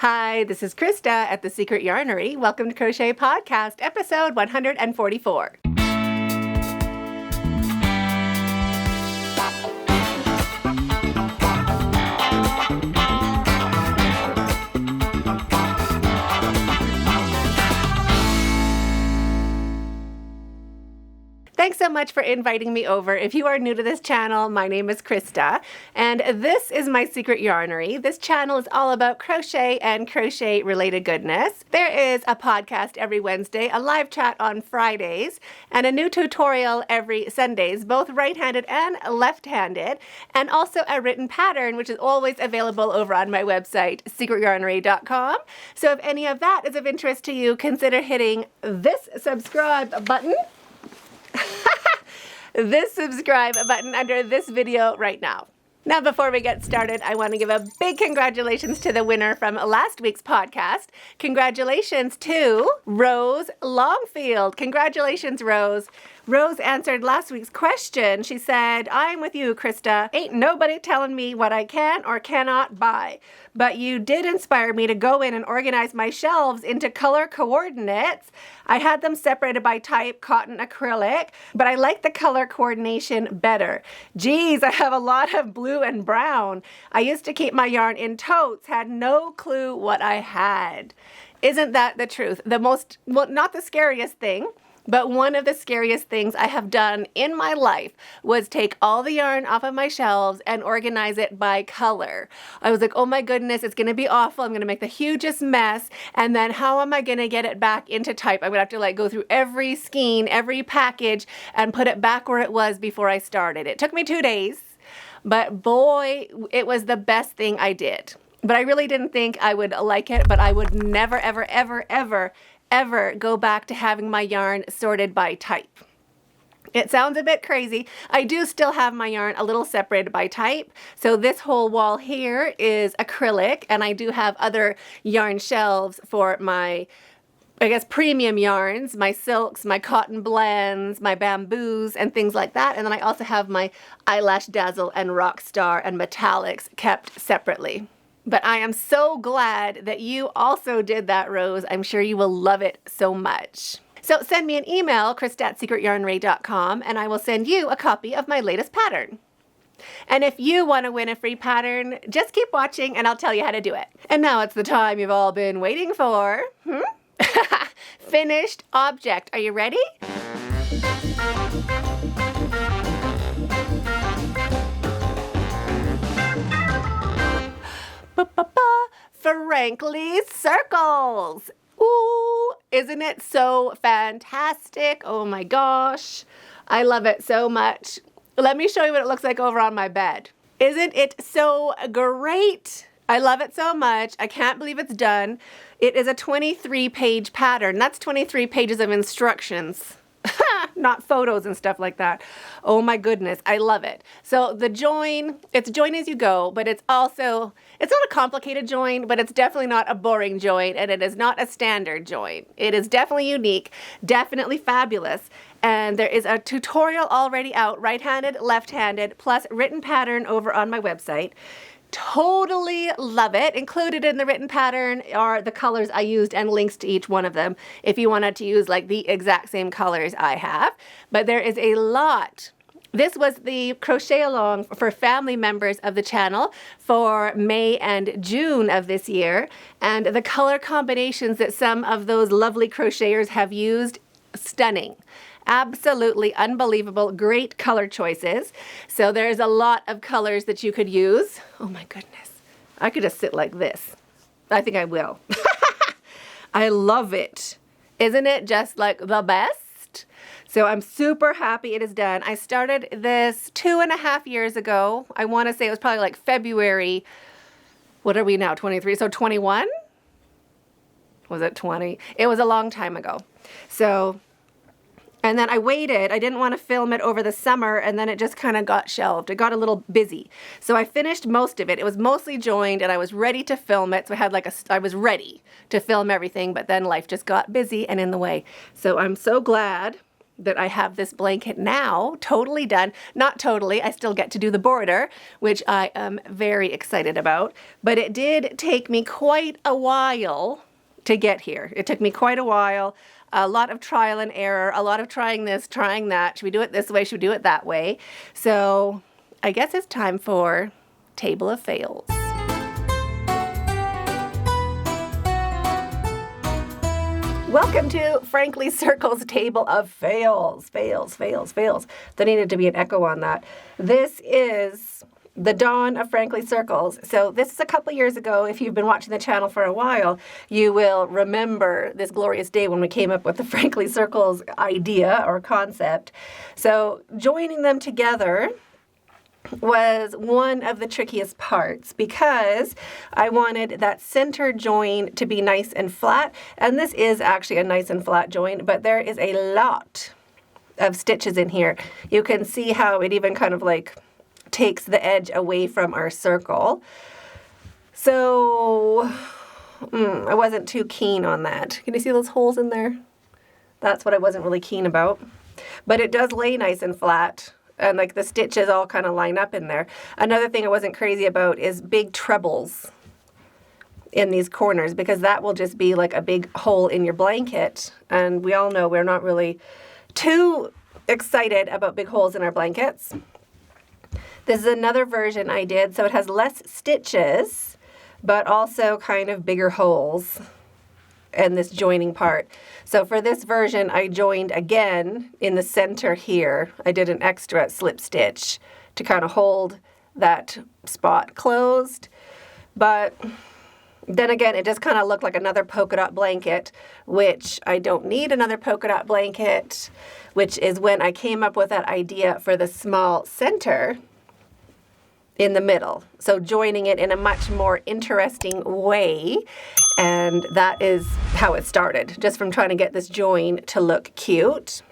Hi, this is Krista at The Secret Yarnery. Welcome to Crochet Podcast, episode 144. Thanks so much for inviting me over. If you are new to this channel, my name is Krista, and this is my Secret Yarnery. This channel is all about crochet and crochet-related goodness. There is a podcast every Wednesday, a live chat on Fridays, and a new tutorial every Sundays, both right-handed and left-handed, and also a written pattern, which is always available over on my website, secretyarnery.com. So if any of that is of interest to you, consider hitting this subscribe button. This subscribe button under this video right now. Now, before we get started, I want to give a big congratulations to the winner from last week's podcast. Congratulations to Rose Longfield. Congratulations, Rose. Rose answered last week's question. She said, "I'm with you, Krista. Ain't nobody telling me what I can or cannot buy. But you did inspire me to go in and organize my shelves into color coordinates. I had them separated by type, cotton, acrylic, but I like the color coordination better. Geez, I have a lot of blue and brown. I used to keep my yarn in totes, had no clue what I had." Isn't that the truth? Not the scariest thing, but one of the scariest things I have done in my life was take all the yarn off of my shelves and organize it by color. I was like, oh my goodness, it's going to be awful. I'm going to make the hugest mess. And then how am I going to get it back into type? I'm going to have to go through every skein, every package, and put it back where it was before I started. It took me 2 days, but boy, it was the best thing I did. But I really didn't think I would like it, but I would never, ever, ever, ever go back to having my yarn sorted by type. It sounds a bit crazy. I do still have my yarn a little separated by type. So this whole wall here is acrylic, and I do have other yarn shelves for my, premium yarns, my silks, my cotton blends, my bamboos, and things like that. And then I also have my Eyelash Dazzle and Rockstar and metallics kept separately. But I am so glad that you also did that, Rose. I'm sure you will love it so much. So send me an email, krista@secretyarnery.com, and I will send you a copy of my latest pattern. And if you want to win a free pattern, just keep watching and I'll tell you how to do it. And now it's the time you've all been waiting for. Finished object. Are you ready? Frankly circles. Ooh, isn't it so fantastic? Oh my gosh, I love it so much. Let me show you what it looks like over on my bed. Isn't it so great? I love it so much. I can't believe it's done. It is a 23-page pattern. That's 23 pages of instructions. Not photos and stuff like that. Oh my goodness, I love it. So the join, it's join as you go, but it's not a complicated join, but it's definitely not a boring join, and it is not a standard join. It is definitely unique, definitely fabulous. And there is a tutorial already out, right-handed, left-handed, plus written pattern over on my website. Totally love it. Included in the written pattern are the colors I used and links to each one of them if you wanted to use the exact same colors I have. But there is a lot. This was the crochet along for family members of the channel for May and June of this year. And the color combinations that some of those lovely crocheters have used, stunning. Absolutely unbelievable, great color choices. So there's a lot of colors that you could use. Oh my goodness. I could just sit like this. I think I will. I love it. Isn't it just the best? So I'm super happy it is done. I started this 2.5 years ago. I want to say it was probably February. What are we now? 23? So 21? Was it 20? It was a long time ago. And then I waited. I didn't want to film it over the summer, and then it just kind of got shelved. It got a little busy. So I finished most of it. It was mostly joined, and I was ready to film it. So I was ready to film everything, but then life just got busy and in the way. So I'm so glad that I have this blanket now totally done. Not totally, I still get to do the border, which I am very excited about, but it did take me quite a while to get here. It took me quite a while, a lot of trial and error, a lot of trying this, trying that. Should we do it this way? Should we do it that way? So I guess it's time for Table of Fails. Welcome to Frankly Circle's Table of Fails. Fails. There needed to be an echo on that. This is the dawn of Frankly Circles. So this is a couple years ago. If you've been watching the channel for a while, you will remember this glorious day when we came up with the Frankly Circles idea or concept. So joining them together was one of the trickiest parts because I wanted that center join to be nice and flat, and this is actually a nice and flat join, but there is a lot of stitches in here. You can see how it even kind of like takes the edge away from our circle. So I wasn't too keen on that. Can you see those holes in there? That's what I wasn't really keen about, but it does lay nice and flat. And like the stitches all kind of line up in there. Another thing I wasn't crazy about is big trebles in these corners, because that will just be like a big hole in your blanket. And we all know we're not really too excited about big holes in our blankets. This is another version I did, so it has less stitches, but also kind of bigger holes in this joining part. So for this version, I joined again in the center here. I did an extra slip stitch to kind of hold that spot closed. But then again, it just kind of looked like another polka dot blanket, which I don't need another polka dot blanket, which is when I came up with that idea for the small center in the middle. So joining it in a much more interesting way. And that is how it started, just from trying to get this join to look cute.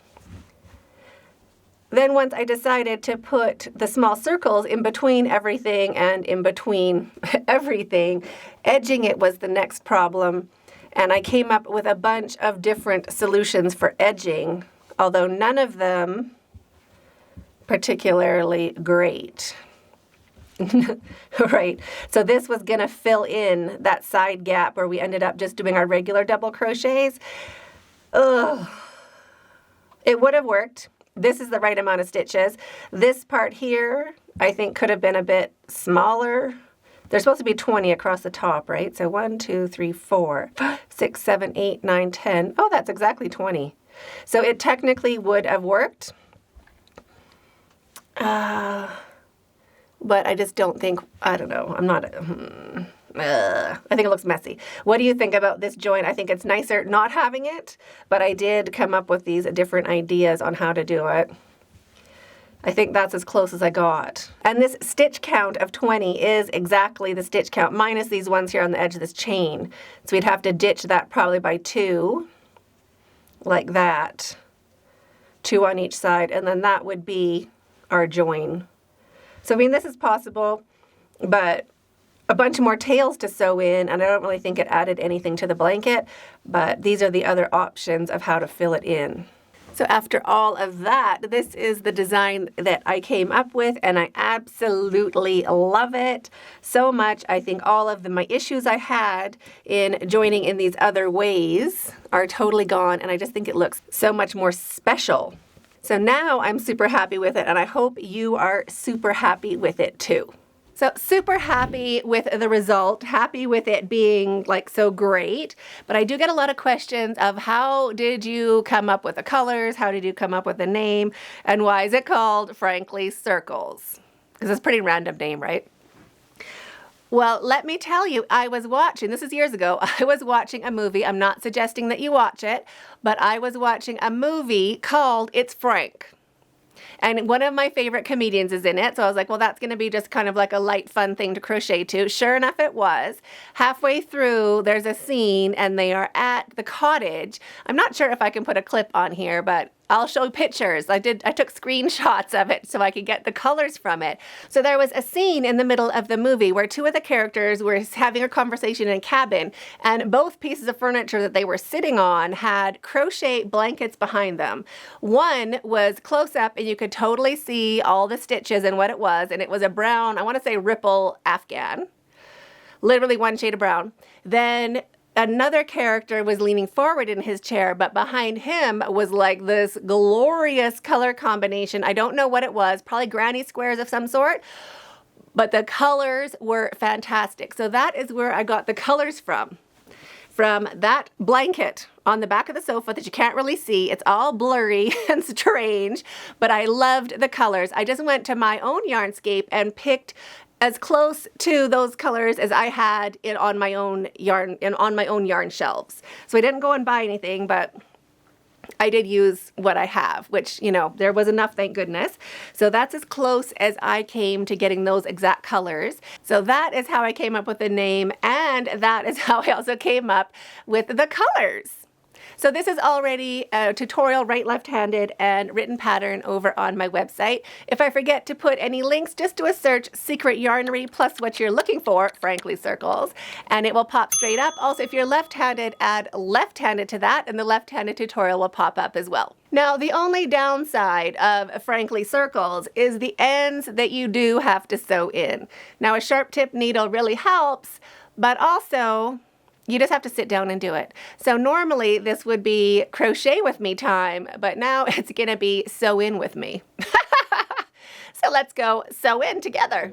Then once I decided to put the small circles in between everything and in between everything, edging it was the next problem. And I came up with a bunch of different solutions for edging, although none of them particularly great. Right, so this was going to fill in that side gap where we ended up just doing our regular double crochets. Ugh. It would have worked. This is the right amount of stitches. This part here, I think, could have been a bit smaller. There's supposed to be 20 across the top, right? So 1, 2, 3, 4, 5, 6, 7, 8, 9, 10. Oh, that's exactly 20. So it technically would have worked. But I just don't think, I don't know, I'm not, I think it looks messy. What do you think about this join? I think it's nicer not having it, but I did come up with these different ideas on how to do it. I think that's as close as I got. And this stitch count of 20 is exactly the stitch count, minus these ones here on the edge of this chain. So we'd have to ditch that probably by 2, like that, 2 on each side, and then that would be our join. So, I mean, this is possible, but a bunch more tails to sew in, and I don't really think it added anything to the blanket, but these are the other options of how to fill it in. So after all of that, this is the design that I came up with, and I absolutely love it so much. I think all of my issues I had in joining in these other ways are totally gone, and I just think it looks so much more special. So now I'm super happy with it, and I hope you are super happy with it too. So super happy with the result, happy with it being like so great, but I do get a lot of questions of how did you come up with the colors, how did you come up with the name, and why is it called Frankly Circles? Because it's a pretty random name, right? Well, let me tell you, I was watching, this is years ago, I was watching a movie. I'm not suggesting that you watch it, but I was watching a movie called It's Frank. And one of my favorite comedians is in it. So I was like, well, that's going to be just kind of like a light, fun thing to crochet to. Sure enough, it was. Halfway through, there's a scene and they are at the cottage. I'm not sure if I can put a clip on here, but I'll show pictures. I took screenshots of it so I could get the colors from it. So there was a scene in the middle of the movie where two of the characters were having a conversation in a cabin, and both pieces of furniture that they were sitting on had crochet blankets behind them. One was close up and you could totally see all the stitches and what it was, and it was a brown, I want to say ripple Afghan. Literally one shade of brown. Then another character was leaning forward in his chair, but behind him was like this glorious color combination. I don't know what it was, probably granny squares of some sort, but the colors were fantastic. So that is where I got the colors from that blanket on the back of the sofa that you can't really see. It's all blurry and strange, but I loved the colors. I just went to my own Yarnscape and picked as close to those colors as I had on my own yarn shelves. So I didn't go and buy anything, but I did use what I have, which, you know, there was enough, thank goodness. So that's as close as I came to getting those exact colors. So that is how I came up with the name, and that is how I also came up with the colors. So this is already a tutorial right left-handed and written pattern over on my website. If I forget to put any links, just do a search Secret Yarnery plus what you're looking for, frankly circles, and it will pop straight up. Also, if you're left-handed, add left-handed to that and the left-handed tutorial will pop up as well. Now, the only downside of frankly circles is the ends that you do have to sew in. Now, a sharp tip needle really helps, but also you just have to sit down and do it. So normally this would be crochet with me time, but now it's gonna be sew in with me. So let's go sew in together.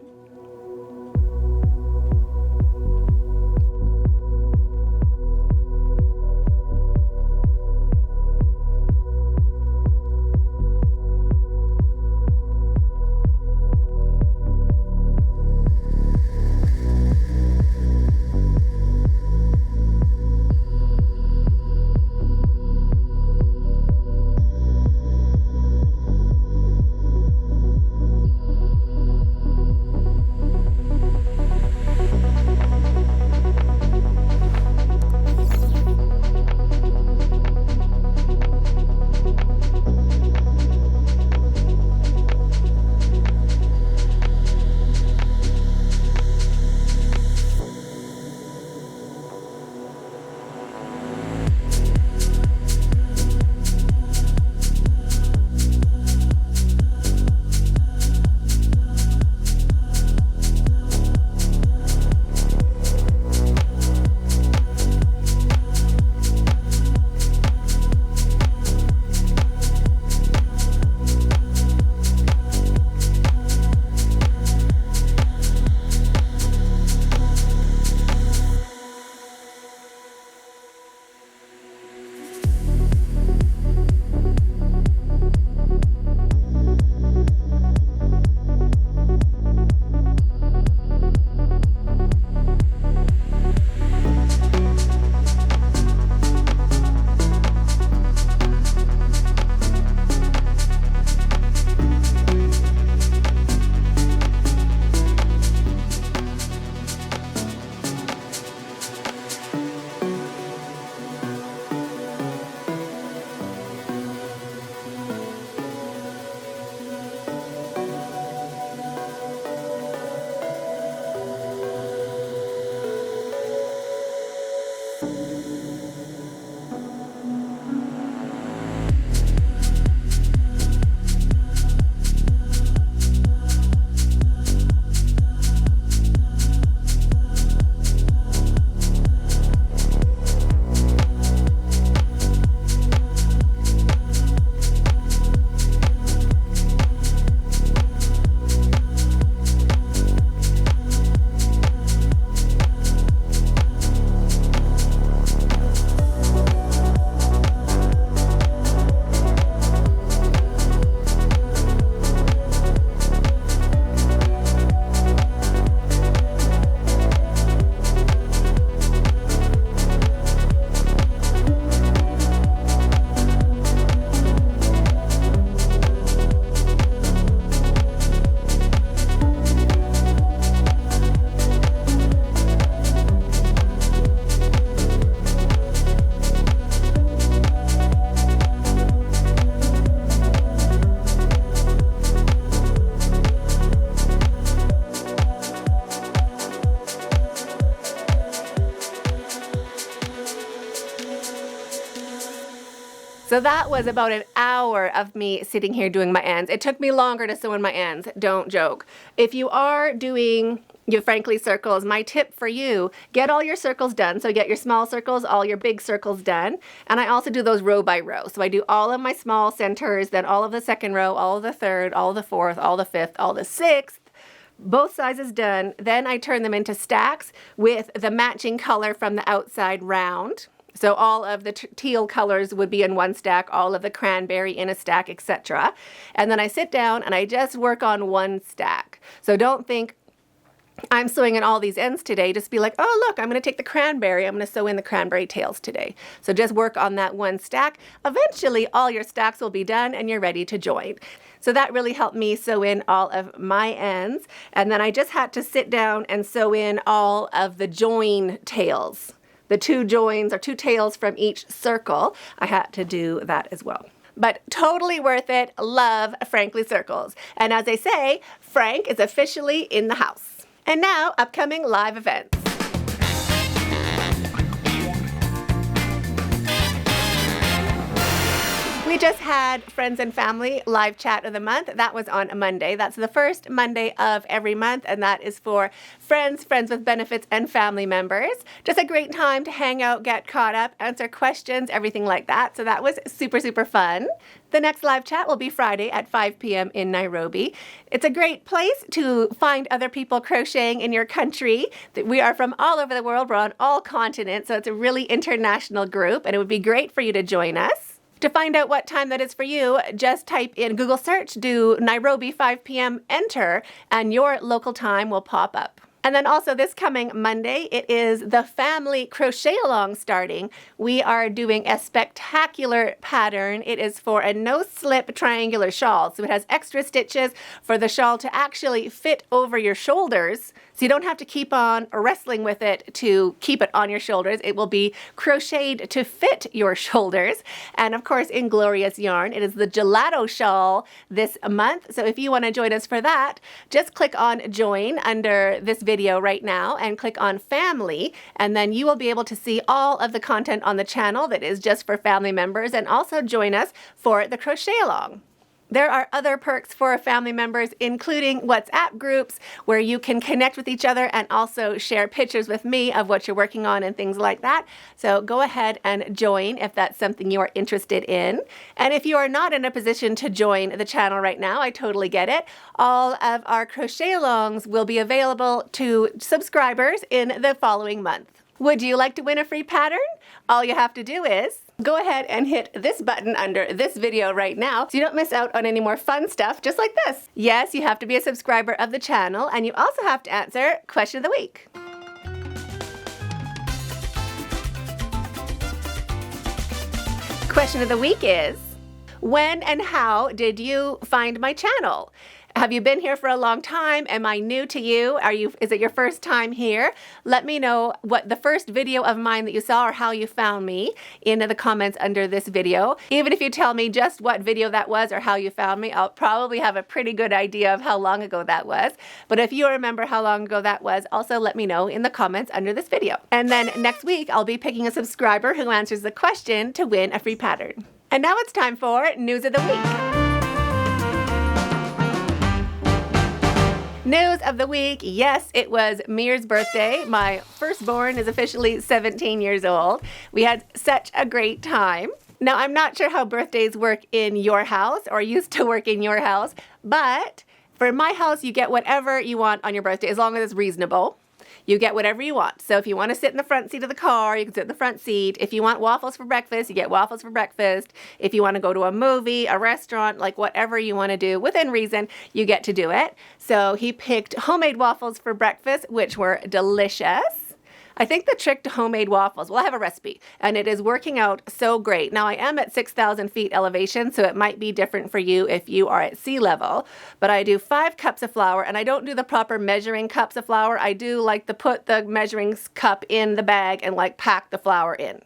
So that was about an hour of me sitting here doing my ends. It took me longer to sew in my ends, don't joke. If you are doing your Frankly circles, my tip for you, get all your circles done. So get your small circles, all your big circles done. And I also do those row by row. So I do all of my small centers, then all of the second row, all of the third, all of the fourth, all the fifth, all the sixth. Both sizes done. Then I turn them into stacks with the matching color from the outside round. So all of the teal colors would be in one stack, all of the cranberry in a stack, etc. And then I sit down and I just work on one stack. So don't think I'm sewing in all these ends today. Just be like, oh, look, I'm going to take the cranberry. I'm going to sew in the cranberry tails today. So just work on that one stack. Eventually, all your stacks will be done and you're ready to join. So that really helped me sew in all of my ends. And then I just had to sit down and sew in all of the join tails. The two joins or two tails from each circle. I had to do that as well. But totally worth it. Love Frankly circles. And as I say, Frank is officially in the house. And now, upcoming live events. We just had Friends and Family live chat of the month. That was on a Monday. That's the first Monday of every month, and that is for friends, friends with benefits, and family members. Just a great time to hang out, get caught up, answer questions, everything like that. So that was super, super fun. The next live chat will be Friday at 5 p.m. in Nairobi. It's a great place to find other people crocheting in your country. We are from all over the world. We're on all continents, so it's a really international group, and it would be great for you to join us. To find out what time that is for you, just type in Google search, do Nairobi 5 p.m., enter, and your local time will pop up. And then also this coming Monday, it is the family crochet along starting. We are doing a spectacular pattern. It is for a no-slip triangular shawl. So it has extra stitches for the shawl to actually fit over your shoulders. So you don't have to keep on wrestling with it to keep it on your shoulders. It will be crocheted to fit your shoulders. And of course, in glorious yarn, it is the gelato shawl this month. So if you want to join us for that, just click on join under this video right now and click on family. And then you will be able to see all of the content on the channel that is just for family members, and also join us for the crochet along. There are other perks for family members, including WhatsApp groups where you can connect with each other and also share pictures with me of what you're working on and things like that. So go ahead and join if that's something you are interested in. And if you are not in a position to join the channel right now, I totally get it. All of our crochet alongs will be available to subscribers in the following month. Would you like to win a free pattern? All you have to do is go ahead and hit this button under this video right now so you don't miss out on any more fun stuff just like this. Yes, you have to be a subscriber of the channel, and you also have to answer Question of the Week. Question of the week is, when and how did you find my channel? Have you been here for a long time? Am I new to you? Is it your first time here? Let me know what the first video of mine that you saw or how you found me in the comments under this video. Even if you tell me just what video that was or how you found me, I'll probably have a pretty good idea of how long ago that was. But if you remember how long ago that was, also let me know in the comments under this video. And then next week, I'll be picking a subscriber who answers the question to win a free pattern. And now it's time for News of the Week. News of the week. Yes, it was Mir's birthday. My firstborn is officially 17 years old. We had such a great time. Now, I'm not sure how birthdays work in your house or used to work in your house, but for my house, you get whatever you want on your birthday as long as it's reasonable. You get whatever you want. So if you want to sit in the front seat of the car, you can sit in the front seat. If you want waffles for breakfast, you get waffles for breakfast. If you want to go to a movie, a restaurant, like whatever you want to do within reason, you get to do it. So he picked homemade waffles for breakfast, which were delicious. I think the trick to homemade waffles, well, I have a recipe, and it is working out so great. Now, I am at 6,000 feet elevation, so it might be different for you if you are at sea level. But I do 5 cups of flour, and I don't do the proper measuring cups of flour. I do like to put the measuring cup in the bag and like pack the flour in.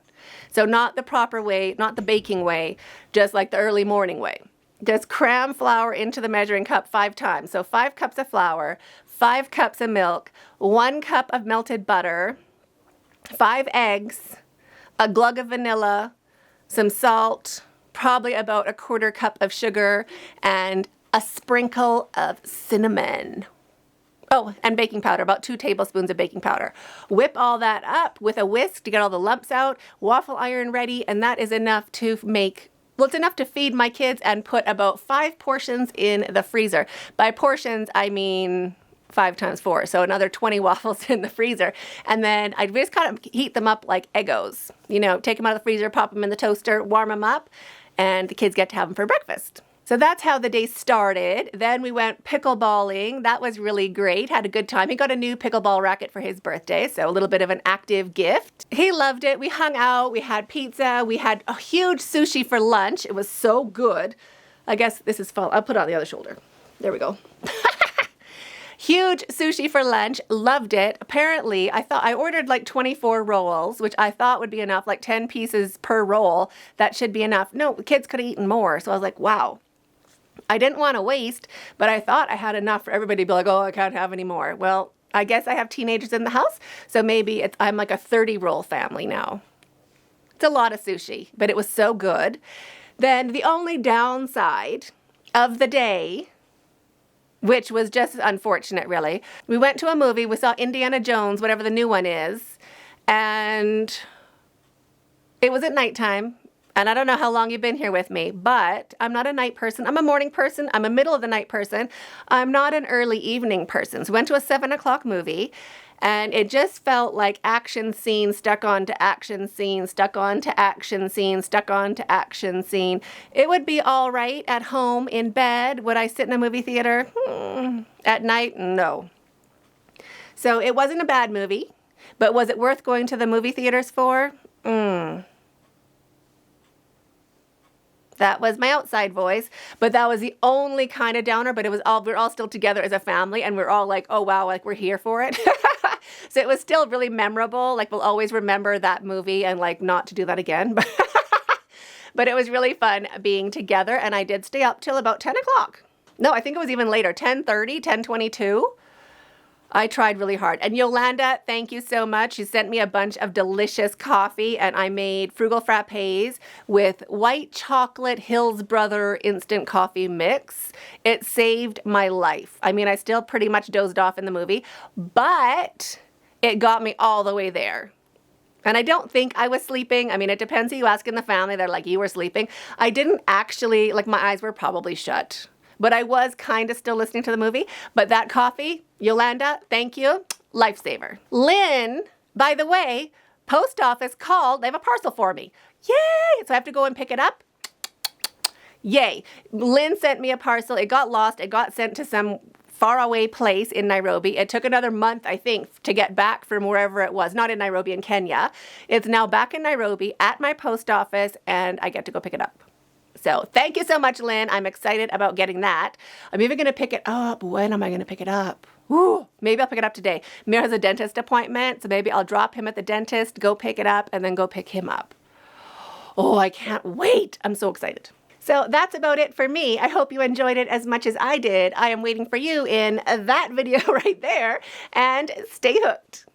So not the proper way, not the baking way, just like the early morning way. Just cram flour into the measuring cup 5 times. So 5 cups of flour, 5 cups of milk, 1 cup of melted butter, 5 eggs, a glug of vanilla, some salt, probably about a 1/4 cup of sugar and a sprinkle of cinnamon. Oh, and baking powder, about 2 tablespoons of baking powder. Whip all that up with a whisk to get all the lumps out, waffle iron ready, and that is enough to make, well, it's enough to feed my kids and put about 5 portions in the freezer. By portions, I mean 5 times 4, so another 20 waffles in the freezer. And then I just kind of heat them up like Eggos. You know, take them out of the freezer, pop them in the toaster, warm them up, and the kids get to have them for breakfast. So that's how the day started. Then we went pickleballing. That was really great. Had a good time. He got a new pickleball racket for his birthday, so a little bit of an active gift. He loved it. We hung out. We had pizza. We had a huge sushi for lunch. It was so good. I guess this is fall. I'll put it on the other shoulder. There we go. Huge sushi for lunch. Loved it. Apparently, I ordered like 24 rolls, which I thought would be enough, like 10 pieces per roll. That should be enough. No, the kids could have eaten more. So I was like, wow. I didn't want to waste, but I thought I had enough for everybody to be like, oh, I can't have any more. Well, I guess I have teenagers in the house, so maybe I'm like a 30-roll family now. It's a lot of sushi, but it was so good. Then the only downside of the day, which was just unfortunate, really. We went to a movie. We saw Indiana Jones, whatever the new one is, and it was at nighttime. And I don't know how long you've been here with me, but I'm not a night person. I'm a morning person. I'm a middle of the night person. I'm not an early evening person. So we went to a 7 o'clock movie, and it just felt like action scene stuck onto action scene, stuck onto action scene, stuck onto action scene. It would be all right at home in bed. Would I sit in a movie theater? At night? No. So it wasn't a bad movie, but was it worth going to the movie theaters for? That was my outside voice, but that was the only kind of downer, but we're all still together as a family, and we're all like, oh wow, like we're here for it. So it was still really memorable. Like we'll always remember that movie and like not to do that again. But it was really fun being together, and I did stay up till about 10 o'clock. No, I think it was even later, 10:30, 10:22. I tried really hard. And Yolanda, thank you so much. She sent me a bunch of delicious coffee, and I made frugal frappes with white chocolate Hills Brother instant coffee mix. It saved my life. I mean, I still pretty much dozed off in the movie, but it got me all the way there. And I don't think I was sleeping. I mean, it depends who you ask in the family. They're like, you were sleeping. I didn't actually, like my eyes were probably shut. But I was kind of still listening to the movie. But that coffee, Yolanda, thank you. Lifesaver. Lynn, by the way, post office called. They have a parcel for me. Yay! So I have to go and pick it up. Yay. Lynn sent me a parcel. It got lost. It got sent to some faraway place in Nairobi. It took another month, I think, to get back from wherever it was. Not in Nairobi, in Kenya. It's now back in Nairobi at my post office, and I get to go pick it up. So thank you so much, Lynn. I'm excited about getting that. I'm even going to pick it up. When am I going to pick it up? Ooh, maybe I'll pick it up today. Mir has a dentist appointment, so maybe I'll drop him at the dentist, go pick it up, and then go pick him up. Oh, I can't wait. I'm so excited. So that's about it for me. I hope you enjoyed it as much as I did. I am waiting for you in that video right there, and stay hooked.